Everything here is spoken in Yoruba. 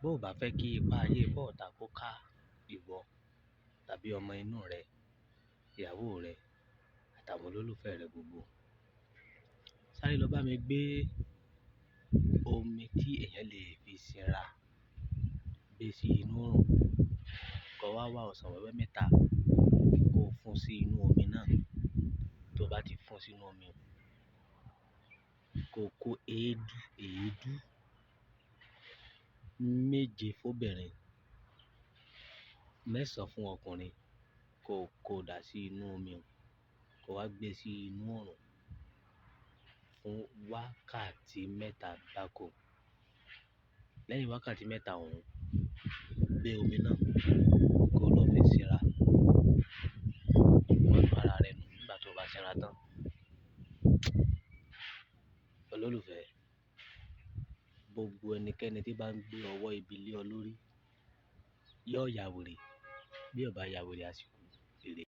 Bó ò bá fẹ́ kí ipa ayé bọ́ọ̀tà kó ká ìwọ tàbí ọmọ inú rẹ, ìyàwó rẹ àtàwọn olólùfẹ́ rẹ gbogbo, sáré lọ bá mi gbé omi tí èèyàn lè fi sinra gbé sí inú oòrùn. Kọ wá wá ọsàn wẹ́wẹ́ mẹ́ta kó fún sí inú omi náà. Tó bá ti fún sínú omi, ko kó èédú méje fóbìnrin, mẹ́sàn fún ọkùnrin, ko kó dà sí inú omi, kó wá gbé sí inú oòrùn fún wákàtí mẹ́ta gbáko. Lẹ́yìn wákàtí mẹ́ta òun, gbé omi náà kó lọ fi sinra. Má nu ara rẹ nù nígbà tó bá sinra tán. Olólùfẹ́, gbogbo ẹnikẹ́ni tí bá ń gbé ọwọ́ ibi lé ọ lórí, yóò ya wèrè. Bí ó bá ya wèrè, a sì kú.